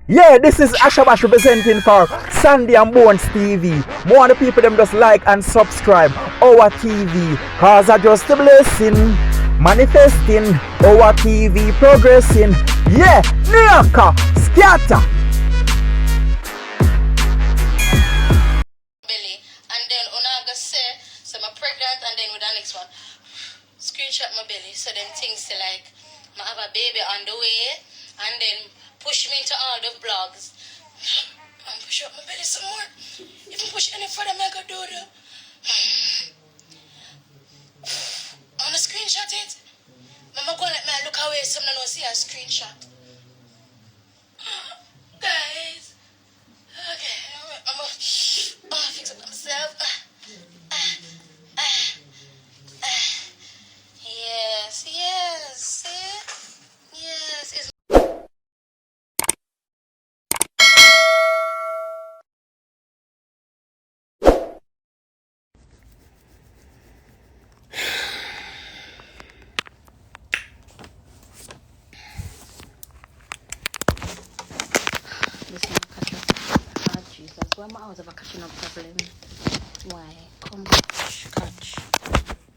Yeah, this is Ashabash representing for Sandy and Bonez TV. More of the people them just like and subscribe our TV. Cause I just a blessing. Manifesting our TV progressing. Yeah, Nyaka, scatter. Belly. And then Unaga say, so I'm pregnant and then with the next one. Screenshot my belly. So then things say like, I have a baby on the way. And then push me into all the vlogs. And push up my belly some more. If I push any further, I'm going to do that. I want to screenshot it. Mama go let me look away. Someone will see a screenshot. Guys. Okay. I'm going to fix up myself. Yes. See? Yes. It's this one catch up. Oh, Jesus. Why am I out of a catching up problem? Why? Come catch.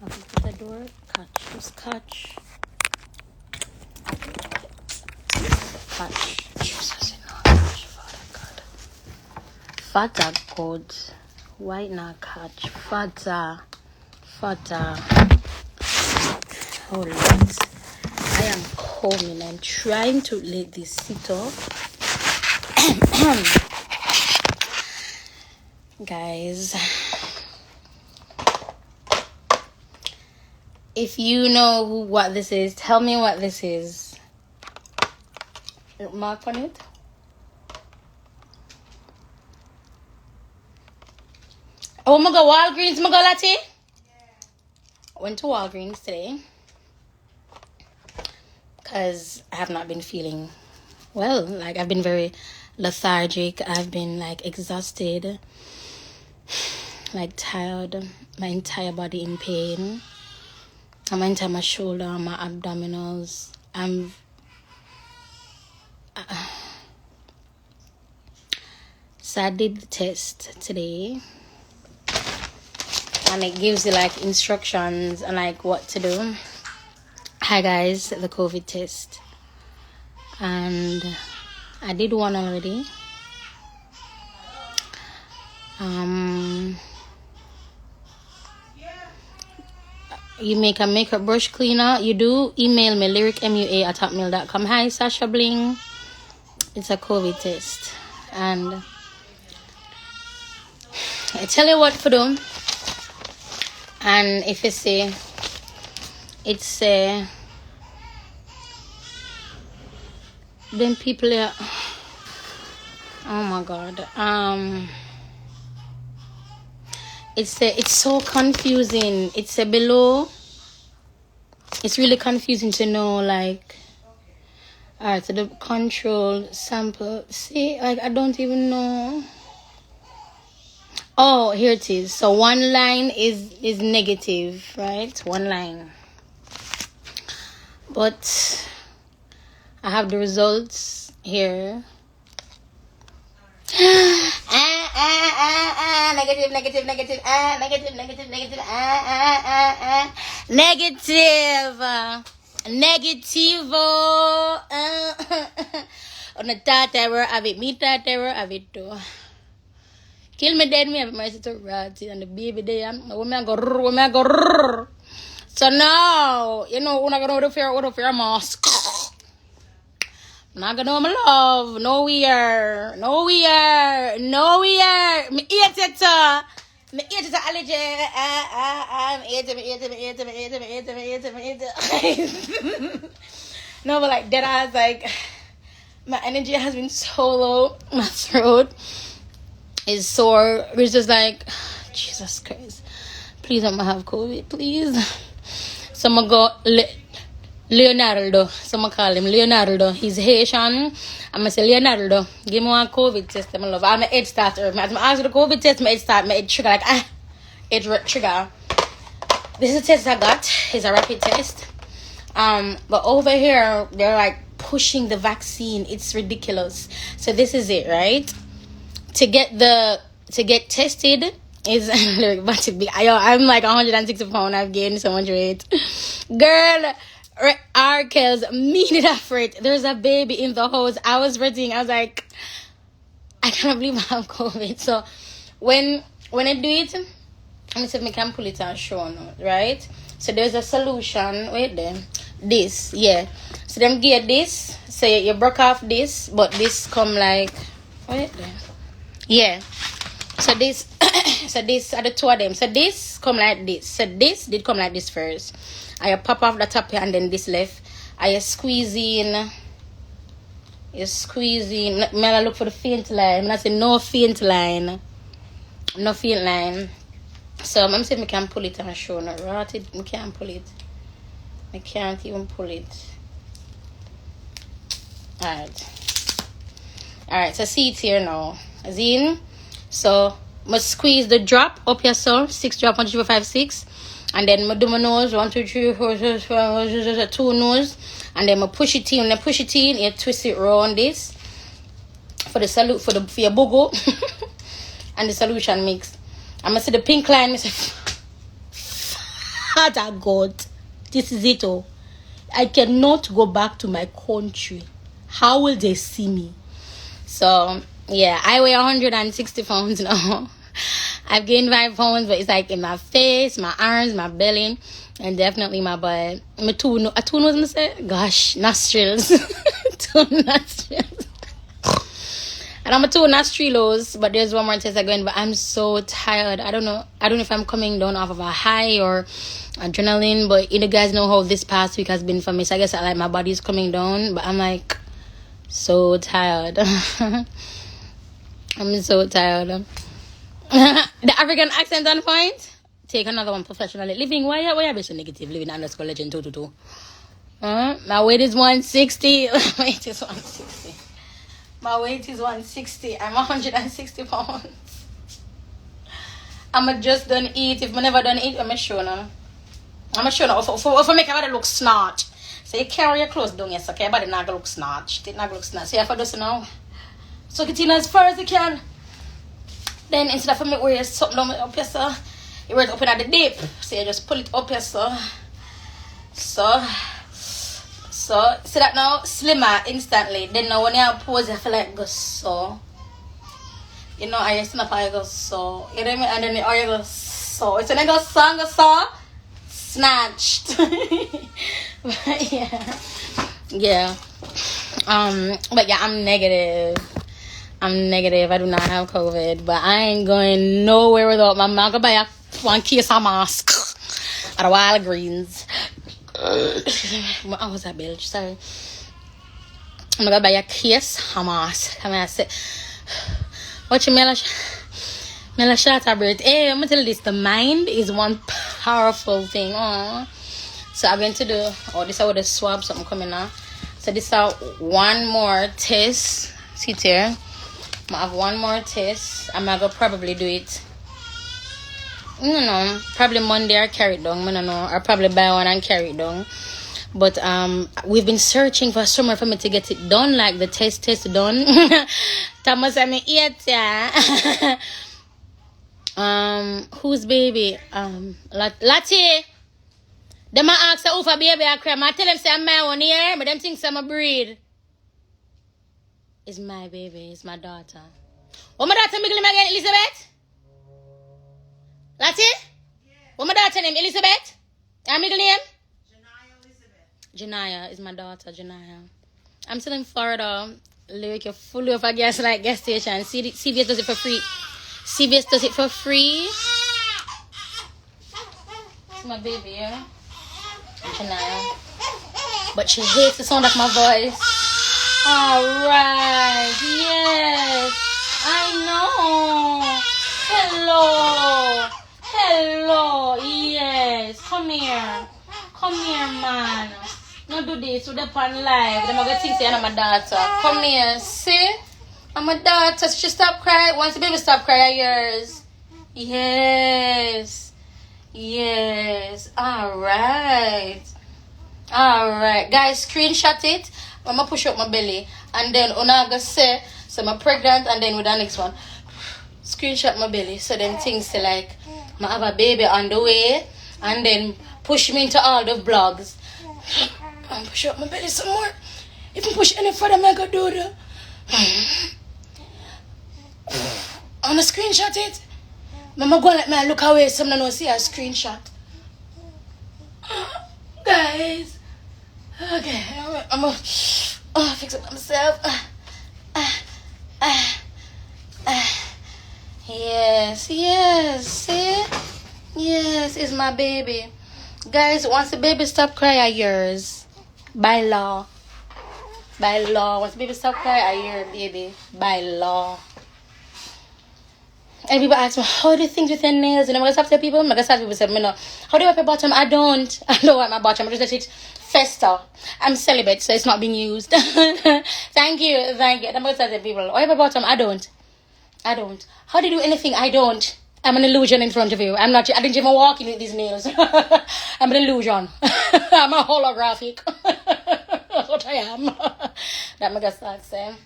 Open the door. Catch. Just catch. Catch. Jesus, catch. Father God. Father God. Why not catch? Father. Oh, Lord. I am coming. I'm trying to let this sit off. Guys, if you know what this is, tell me what this is. Mark on it. Oh, I'm gonna go Walgreens. I'm gonna go Latte. Yeah. I went to Walgreens today because I have not been feeling well. Like, I've been very lethargic. I've been like exhausted, like tired, my entire body in pain. My entire shoulder, my abdominals. So I did the test today, and it gives you like instructions and like what to do. Hi guys, the COVID test, and I did one already. You make a makeup brush cleaner. You do email me lyricmua@hotmail.com. Hi Sasha Bling. It's a COVID test, and I tell you what to do. And if you say it's then people are, oh my God, it's so confusing. It's below. It's really confusing to know, like, alright, so the control sample. See, like, I don't even know. Oh, here it is. So one line is negative, right? One line. But I have the results here. Negative. On the third terror, I have me third terror, I have it too. Kill me dead, me have mercy to rat and the baby there. Women go. So now, you know, we're not gonna order for a mask. Not gonna my love. No we are. Me eat it. Allergy. No, but like dead eyes, like my energy has been so low. My throat is sore. It's just like, Jesus Christ. Please don't have COVID, please. So I'm gonna go Leonardo. So I'm gonna call him Leonardo. He's Haitian. I'm gonna say Leonardo, give me one COVID test, my love. I'm an head starter. I'm asking the COVID test, my head start, my head trigger, like head trigger. This is the test I got. It's a rapid test. But over here they're like pushing the vaccine. It's ridiculous. So this is it, right? To get tested is about to be. I'm like 160 pounds. I've gained so much weight, girl. Arkels mean it for it. There's a baby in the house. I was reading. I was like, I cannot believe I have COVID. So when I do it, let me see if I can pull it and show now, right? So there's a solution. Wait there. This, yeah. So them get this. So you broke off this, but this come like, wait there. Yeah. So this, so this are the two of them. So this come like this. So this did come like this first. I pop off the top here and then this left. I squeeze in. You squeeze in. May I look for the faint line? I say no faint line. No faint line. So I'm saying I can pull it and show no rotted. I can't pull it. I can't even pull it. Alright, so see it here now. As in, so must squeeze the drop up here, so 6 drop, 1, 2, 3, 4, 5, 6. And then I do my nose, 1, 2, 3, 4, 5, 2 nose. And then I push it in. When I push it in, you twist it around this. For the salute, for your bogo. And the solution mix. I'm gonna see the pink line. I say, Father God, this is it all. I cannot go back to my country. How will they see me? So yeah, I weigh 160 pounds now. I've gained 5 pounds, but it's like in my face, my arms, my belly, and definitely my butt. My two nose, gosh, nostrils. 2 nostrils. And I'm a 2 nostrils, but there's one more test I'm going, but I'm so tired. I don't know if I'm coming down off of a high or adrenaline, but you guys know how this past week has been for me. So I guess like my body's coming down, but I'm like so tired. I'm so tired. The African accent on point. Take another one professionally. Living, why are you so negative? Living underscore legend 222. My weight is 160. My weight is 160. My weight is 160. I'm 160 pounds. I'm just done eat. If I never done eat, I'm sure now. I'm sure now. If I make your body look snatched. So you carry your clothes down, yes, okay? Your body not gonna look snatched. It not gonna look snatched. So you have to do so now. So get in as far as you can. Then instead of me wear something down up here, so you wear it up in at the dip. So you just pull it up here, so see that now slimmer instantly. Then now when you pose, you feel like go so. You know, I snap I go so. You know what I mean? And then you go so. It's when I go so, snatched. But yeah. But yeah, I'm negative. I do not have COVID, but I ain't going nowhere without my mom. I'm gonna buy one case of mask at a Walgreens. What was that, Bilge? Sorry. I'm gonna buy a case of mask. Come here, say, what you mean? Mela shut up, Brit. Hey, I'm gonna tell you this. The mind is one powerful thing. So I'm going to do. Oh, this is how the swab something coming now. So this is one more test. See here. I have one more test. I'm gonna probably do it. Probably Monday or carry it down. I don't know. Or probably buy one and carry it down. But we've been searching for somewhere for me to get it done, like the test done. Thomas, I'm here. Whose baby? Lati. Them ask who for baby I cry. I tell them say I'm my one here, but them think I'm a breed. It's my baby. It's my daughter. What my daughter name again? Elizabeth? Lati? Yeah. What my daughter name? Elizabeth? Her middle name? Janaya Elizabeth. Janaya is my daughter, Janaya. I'm still in Florida. Lyric, you're fully of a gas station. CVS does it for free. CVS does it for free. It's my baby, yeah? Janaya. But she hates the sound of my voice. Alright, yes, I know. Hello, yes. Come here, man. Don't do this with the pan live. Them gonna think say I'm my daughter. Come here, see? I'm a daughter. She stop crying. Once the baby stop crying, yours. Yes. Alright, guys, screenshot it I'ma push up my belly, and then Onaga say, so I'm pregnant, and then with the next one, screenshot my belly, so then things say like, I have a baby on the way, and then push me into all the vlogs. And push up my belly some more. If you push any further, I'm gonna do that. I'm gonna screenshot it. Mama go and let me look away, so I don't see a screenshot. Guys. Okay, I'm gonna fix it myself. Yes, see? Yes, it's my baby. Guys, once the baby stop crying, I yours. By law. Once the baby stop crying, I your baby. By law. And people ask me, how do you think with your nails? And I'm going to stop to people. I'm going to start people say, no. How do you wipe your bottom? I don't wipe my bottom. I just let it fester. I'm celibate, so it's not being used. Thank you. I'm going to start to people, wipe your bottom? I don't. How do you do anything? I don't. I'm an illusion in front of you. I didn't even walk in with these nails. I'm an illusion. I'm a holographic. That's what I am. That I'm going to start saying.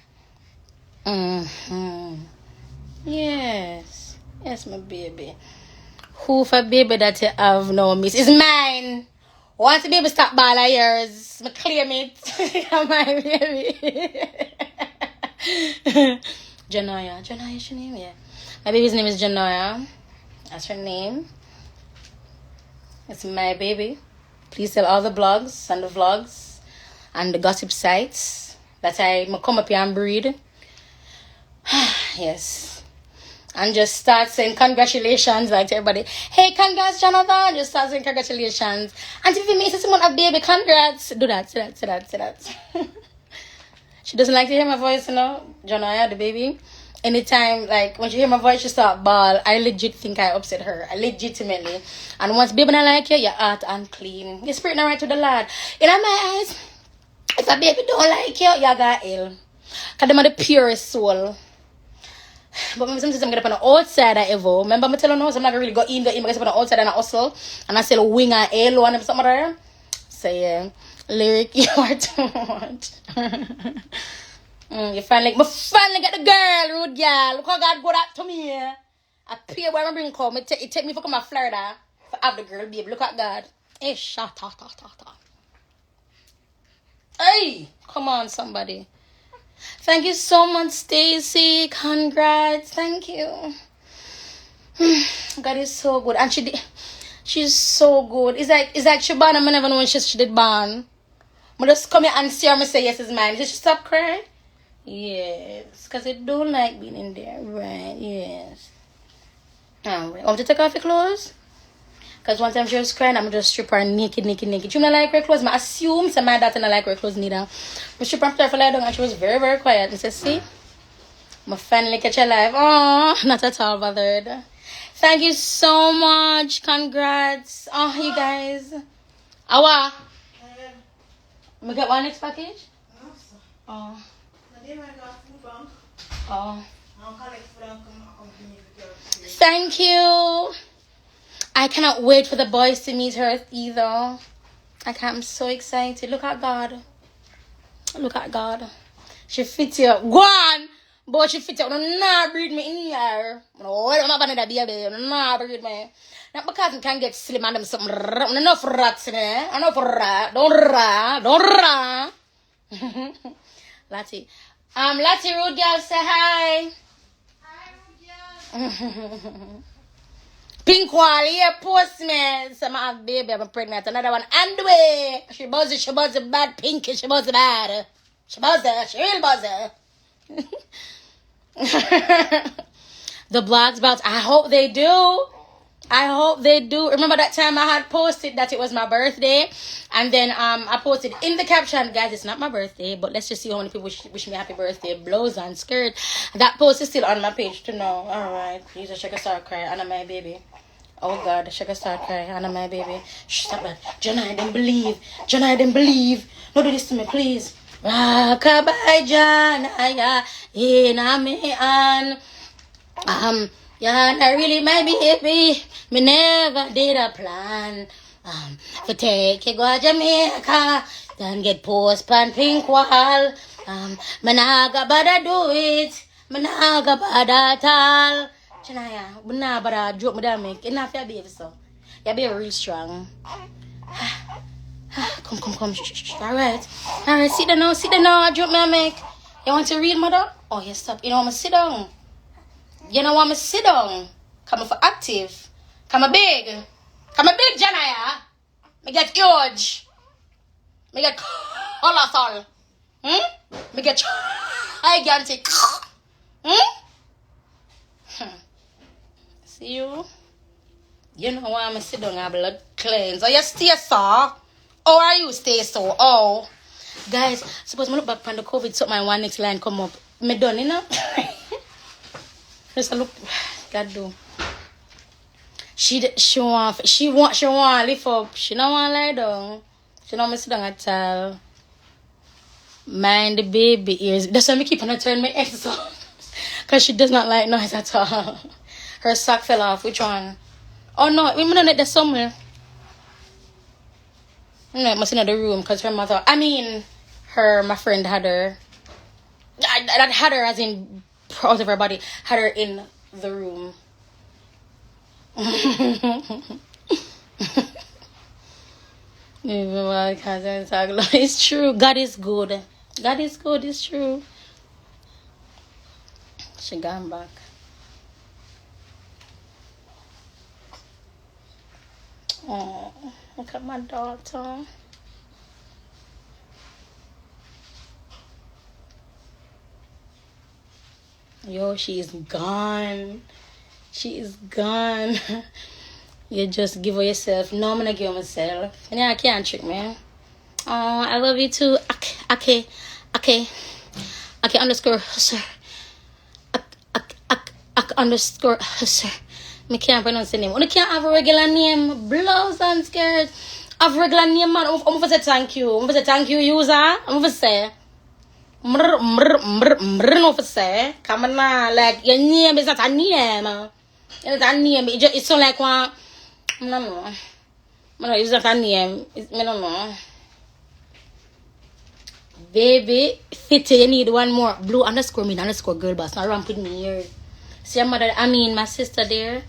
Yes, my baby. Who for baby that you have no miss? It's mine. Once the baby stop ball yours, I claim it. My baby. Janoya, is your name? Yeah. My baby's name is Janoya. That's her name. It's my baby. Please tell all the blogs and the vlogs and the gossip sites that I come up here and breed. Yes. And just start saying congratulations like to everybody. Hey, congrats, Jonathan. Just start saying congratulations. And if you meet someone a baby, congrats. Do that, say that. She doesn't like to hear my voice, Jonaya, the baby. Anytime, like, when she hear my voice, she start bawl. I legit think I upset her. Legitimately. And once baby not like you, you're hot and clean. Your spirit not right to the Lord. In my eyes, if a baby don't like you, you got ill. Because them are the purest soul. But sometimes I'm going to put on the outside of Evo. Remember me telling you, so I'm not really go in the image, but on the outside and I hustle. And I sell wing and Halo and something there. So yeah, lyric, you are too much. You finally get the girl, rude girl. Look how God go that to me. I pay where I'm bring come. It take me for come to Florida for have the girl, baby. Look at God. Hey, shut up. Hey, come on, somebody. Thank you so much, Stacy. Congrats. Thank you. God is so good. And she's so good. It's like she born and I never know when she did born. But just come here and see her and say yes, it's mine. Did she stop crying? Yes. Because I don't like being in there. Right, yes. Alright. Want to take off your clothes? Because one time she was crying, I'm just strip her naked. She don't like her clothes. I assume so my daughter don't like her clothes neither. But she prompted her for lie down and she was very, very quiet. And said, see? I finally catch her live. Oh, not at all bothered. Thank you so much. Congrats. Oh, you guys. Awa. We get one next package? Oh. Oh. Thank you. I cannot wait for the boys to meet her either. I'm so excited. Look at God. She fits you. Go on. But she fits you. Do not breed me in here. I'm not going to be a baby. Do not breed me. Not because I can get slim and them something. Enough rats in there. Enough rat. Don't rat. Lati. Lati, rude girl, say hi. Hi, rude girl. Pink wall here, postman. Some have baby, I'm pregnant. Another one on the way. She buzzy bad, pinky, she buzzy bad. She real buzzer. The blogs about, I hope they do. Remember that time I had posted that it was my birthday, and then I posted in the caption, guys, it's not my birthday, but let's just see how many people wish me happy birthday, blouse and skirt. That post is still on my page to know. All right, please, I should start crying. Anna, my baby. Oh God, I should start crying. Anna, my baby. Shh, stop that. Jonah, I didn't believe. Don't do this to me, please. Rockabye, Jonah, in me and yeah, I really might be happy. Me never did a plan. For take you go to Jamaica, then get post pan pink wall. Managa bada do it, managa bada at all. Chanaya, managa bada joke me make enough ya baby so. Ya be real strong. Come. Shh. All right. Sit down now. Joke me make. You want to read, mother? Oh, yes, stop. You know want me sit down. You know want me sit down. Come for active. Come big, Janaya. Me get huge. Me get colossal. Me get gigantic. See you? You know why I'm sit down and blood cleanse. Oh, you stay so? Or are you stay so? Oh. Guys, suppose I look back on the COVID, so my one next line come up. Me done, you know? Just look. God do. She want lift up. She don't want lie down. She don't sit down at all. Mind the baby ears. That's why I keep on turning my ex off. Because she does not like noise at all. Her sock fell off. Which one? Oh no, we might let that somewhere. No, it must be in the room because her mother. My friend had her. I had her as in out of her body. Had her in the room. It's true. God is good. It's true. She gone back. Oh, look at my daughter. Yo, she is gone. You just give her yourself. No, I'm gonna give her myself. And yeah, I can't trick me. Oh, I love you too. Okay. Underscore sir. Underscore sir. I can't pronounce the name. You can't have a regular name. Blouse and skirt. Have a regular name, man. I'm going to say thank you. I'm going to say thank you, user. I'm going to say. Come on now. Like, your name is not a name. It's a name. It's so like one. I don't know. It's not a name. I don't know. Baby, fit you need one more. Blue underscore me underscore girl boss. Now ramp with me here. See your mother, my sister there.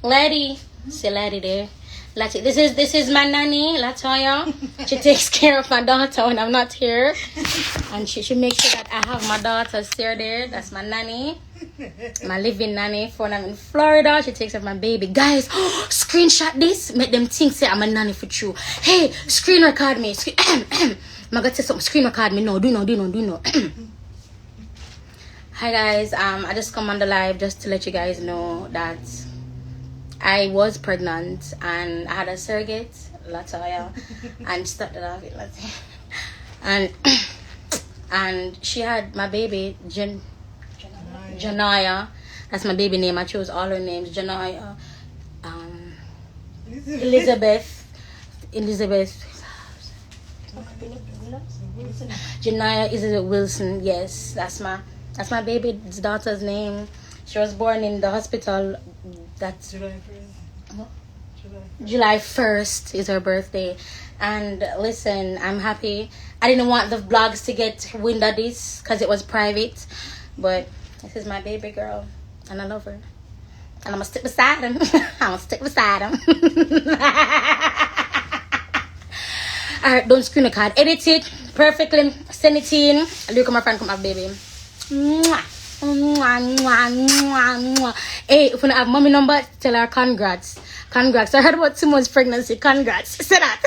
Lady. See Lady there. Lati. This is my nanny, Latoya. She takes care of my daughter when I'm not here. And she makes sure that I have my daughter still there. That's my nanny. My living nanny. For when I'm in Florida, she takes care of my baby. Guys, screenshot this. Make them think say I'm a nanny for true. Hey, screen record me. I'm gonna say something. Screen record me. No, do no. Hi guys, I just come on the live just to let you guys know that I was pregnant and I had a surrogate, Latoya, and started off with Latoya. And she had my baby, Janaya. That's my baby name. I chose all her names. Janaya, Elizabeth, Janaya Elizabeth Wilson. Yes, that's my baby's daughter's name. She was born in the hospital. That's July 1st is her birthday. And listen, I'm happy. I didn't want the vlogs to get wind of this because it was private. But this is my baby girl. And I love her. And I'm going to stick beside him. Alright, don't screen the card. Edit it perfectly. Send it in. Look at my friend come up, baby. Hey, if you have mommy number, tell her congrats. I heard about Simone's pregnancy. Congrats. Say that.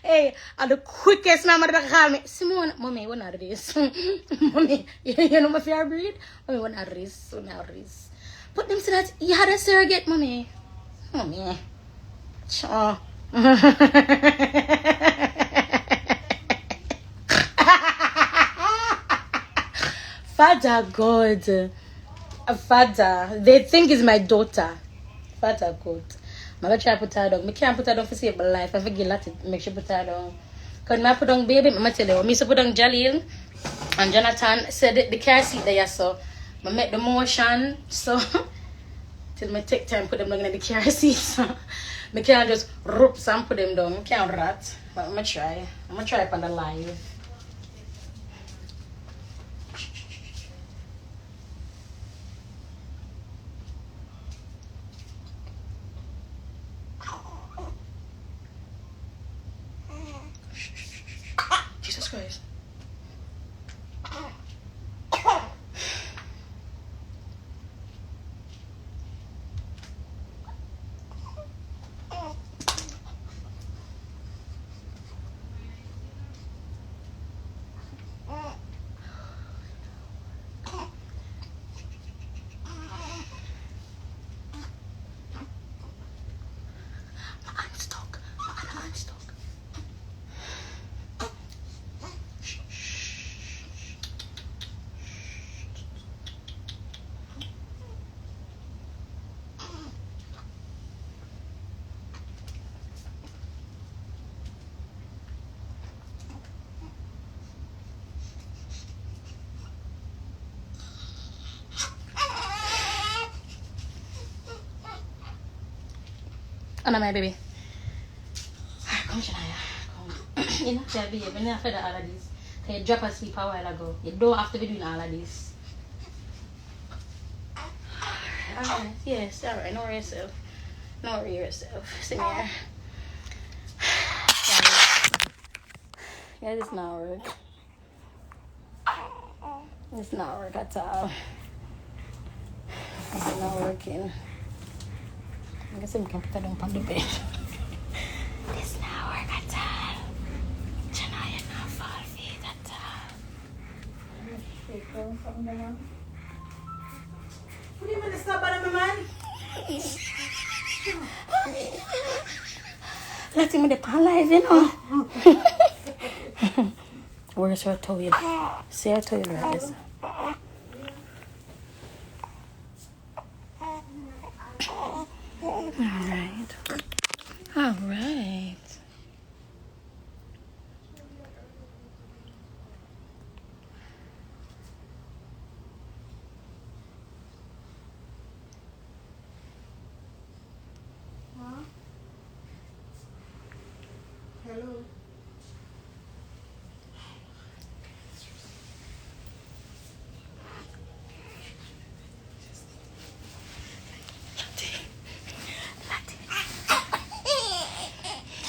Hey, I'm the quickest mama that call me. Simone, mommy, what are this? Mommy, you know my fair breed? Mommy, what are this? Put them to that. You had a surrogate, mommy. Mommy. Oh. Father God. Father. They think it's my daughter. Father God. I'm going to try to put her down. I can't put her down for save my life. I forget that to make sure put her down. Because I put down baby, I'm going to tell you. I used to put down Jaleel. And Jonathan said the car seat there, so I make the motion. So till me take time put them down in the car seat. Me can't just ropes and put them down. I can't rat. But I'm gonna try. I'm gonna try it on the live. Jesus Christ. Anna, my baby. Come, Shania. Come. You know, baby, you've been after all of this. You drop asleep a while ago. You don't have to be doing all of this. Alright, yes, alright. Don't worry yourself. Don't worry yourself. See me here. Yeah, it's not work. It's not work at all. It's not working. I guess we can put it down on the bed. This not work at all. Chana, you're not fall feet at all. What do you mean it's not bad, my man? Let him in the pan live, you know. Where's her toilet? See her toilet right this. All right. Huh? Hello.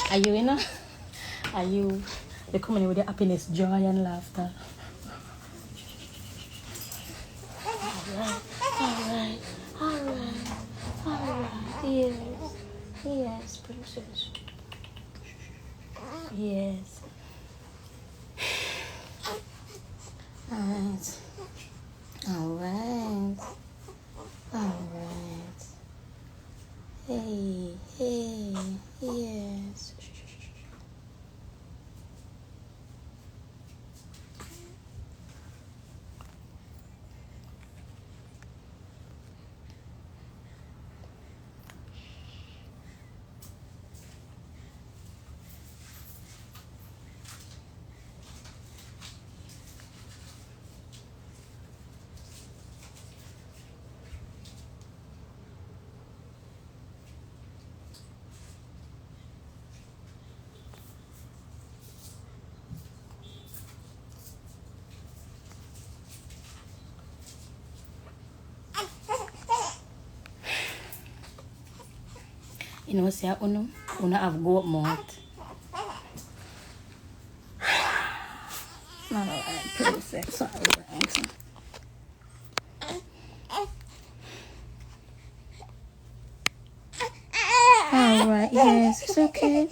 Are you in? Are you coming in with your happiness, joy, and laughter? Alright. Yes, princess. Yes. Alright. Hey, yes. You know, say, Uno have goat mouth. Not alright, pretty sick. Sorry, thanks. Alright, yes, it's okay.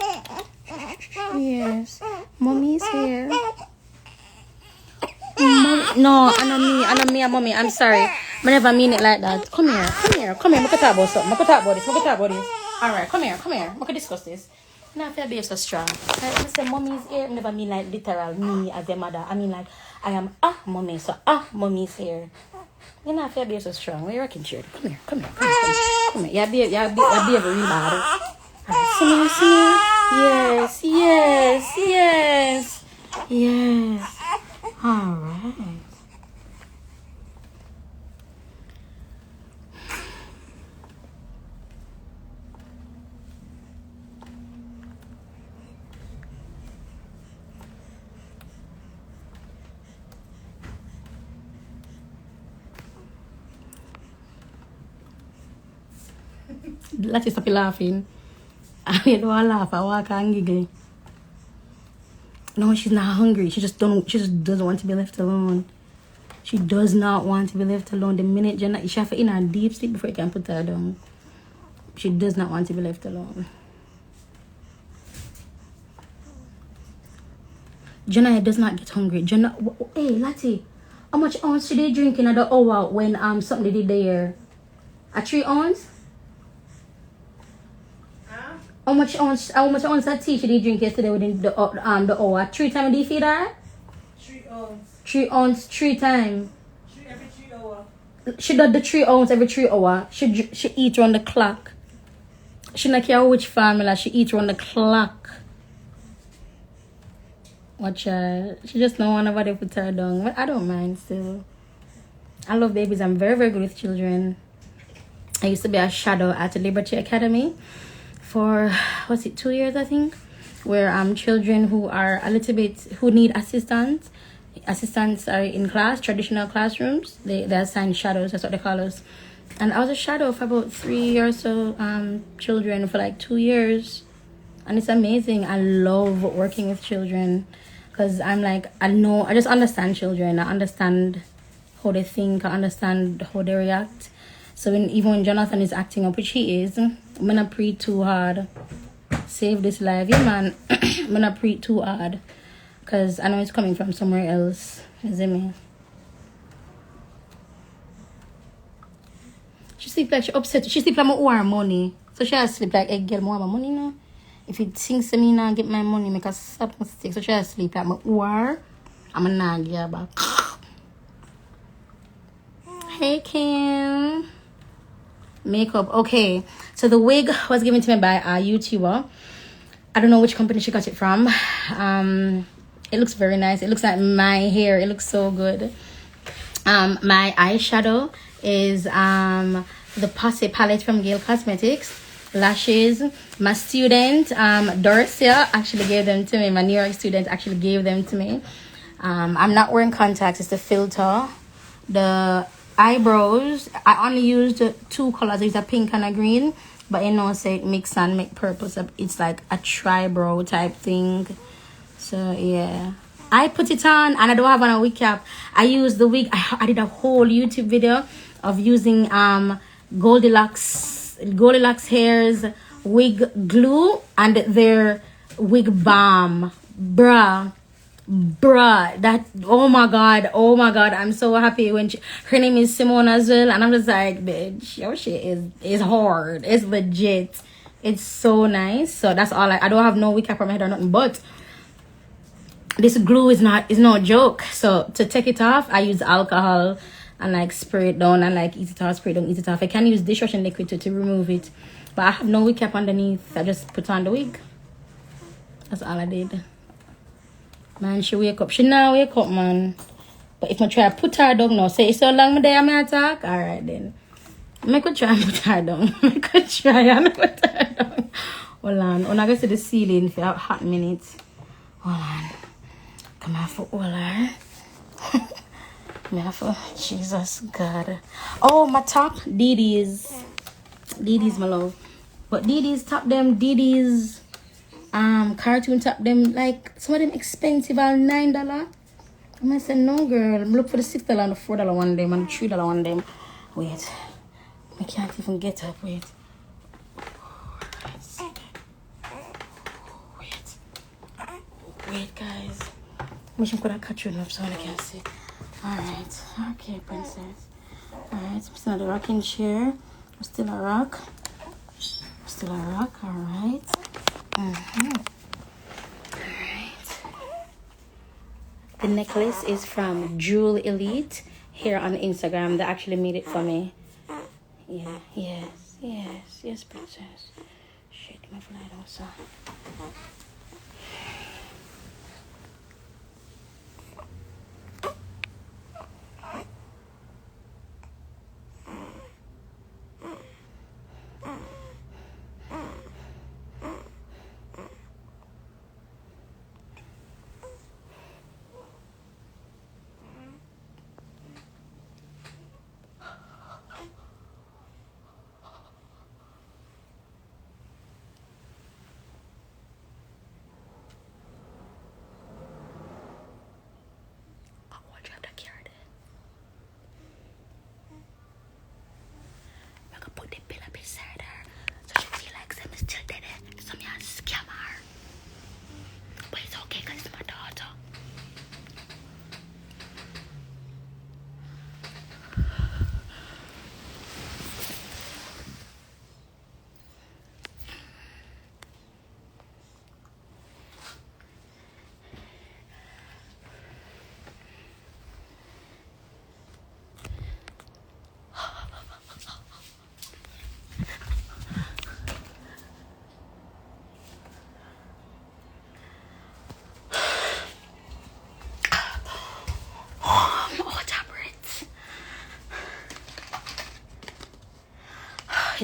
Yes, mommy's here. No, I know me and mommy. I'm sorry. I never mean it like that. Come here. We can talk about something. We can talk about this. Alright, come here. We can discuss this. Now, if you're being so strong, I say mommy's here. I never mean like literal me as a mother. I mean like I am mommy, so mommy's here. You know, if you're being so strong, where you reckon, Shirley? Come here. Come here. You're being real bad. Alright, see me. Yes. Alright. Let's stop laughing. I don't laugh. I walk and giggle. No, she's not hungry. She just doesn't want to be left alone. She does not want to be left alone. The minute Jenna, she have to in her deep sleep before you can put her down. She does not want to be left alone. Jenna does not get hungry. Jenna, hey Lati, how much ounce should they drink in the hour when something they did there? A 3 ounce? How much ounce that tea should they drink yesterday within the hour? 3 times do you feed her? 3 ounce. 3 ounce 3 times. Every 3 hours. She does the 3 ounce every 3 hours. She eat on the clock. She not care which formula. She eat on the clock. Watch her. She just don't want nobody put her down. But I don't mind still. I love babies. I'm very, very good with children. I used to be a shadow at the Liberty Academy for 2 years, I think, where children who are a little bit who need assistance are in class, traditional classrooms. They assign shadows. That's what they call us. And I was a shadow for about 3 or so children for like 2 years, and it's amazing. I love working with children because I'm like, I just understand children. I understand how they think. I understand how they react. So even when Jonathan is acting up, which he is, I'm not pre too hard. Save this life, yeah man. I'm not pre too hard because I know it's coming from somewhere else. You see me? She sleep like she upset. She sleep like I want her money. So she has sleep like a girl more money now. If it thinks to me now get my money, make a sad mistake. So she has sleep like my war. I'm a nag yeah back. Hey Kim. Makeup. Okay. So the wig was given to me by a YouTuber. I don't know which company she got it from. It looks very nice. It looks like my hair. It looks so good. My eyeshadow is the Posse palette from Gale Cosmetics. Lashes, my student Dorcia actually gave them to me. My New York student actually gave them to me. I'm not wearing contacts. It's the filter. The eyebrows, I only used 2 colors. There's a pink and a green, but you know, say mix and make purple, so it's like a tri-brow type thing. So yeah, I put it on and I don't have on a wig cap. I used the wig. I did a whole YouTube video of using Goldilocks hairs wig glue and their wig balm. Bruh, that, oh my god, I'm so happy when her name is Simone as well, and I'm just like, bitch, your shit is hard. It's legit. It's so nice. So that's all. I don't have no wig cap on my head or nothing, but this glue is no joke. So to take it off, I use alcohol and like spray it down and like ease it off, spray it down, ease it off. I can use dishwashing liquid to remove it, but I have no wig cap underneath. I just put on the wig. That's all I did. Man, she wake up. She now wake up, man. But if I try to put her down now, say it's so long my day I'm attack. Alright then. I could try and put her down. I could try and put her down. Hold on. When I go to the ceiling for a hot minute. Hold on. Come on for all her. For Jesus God. Oh, my top Didi's my love. But Didi's top them Didi's cartoon top them like some of them expensive at $9. I said no girl. Look for the $6 and the $4 one them and the $3 one them. Wait. I can't even get up. Wait guys. I wish I could have catch you enough so I can see. Alright. Okay, princess. Alright, I'm still at the rocking chair. I'm still a rock. Alright. Alright. The necklace is from Jewel Elite here on Instagram. They actually made it for me. Yeah, yes, princess. Shit, my flight also.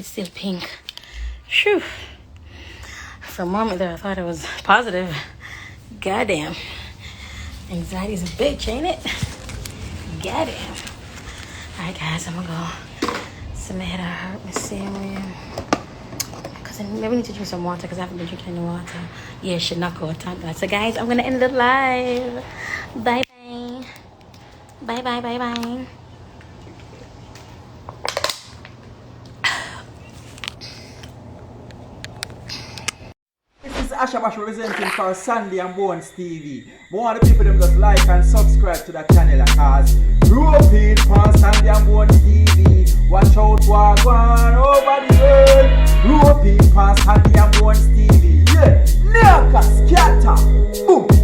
it's still pink. Phew. For a moment there, I thought it was positive. Goddamn. Anxiety's a bitch, ain't it? Goddamn. Alright, guys, I'm gonna go. So my head hurt. Let's see. Because I maybe need to drink some water because I haven't been drinking any water. Yeah, it should not go. Thank God. So, guys, I'm gonna end the live. Bye bye. Bye bye. Bye bye. This is Ashabash representing for Sandy and Bonez TV. More of the people them just like and subscribe to the channel cause European for Sandy and Bonez TV. Watch out what going over the world. European for Sandy and Bonez TV. Yeah, never scatter. Boom.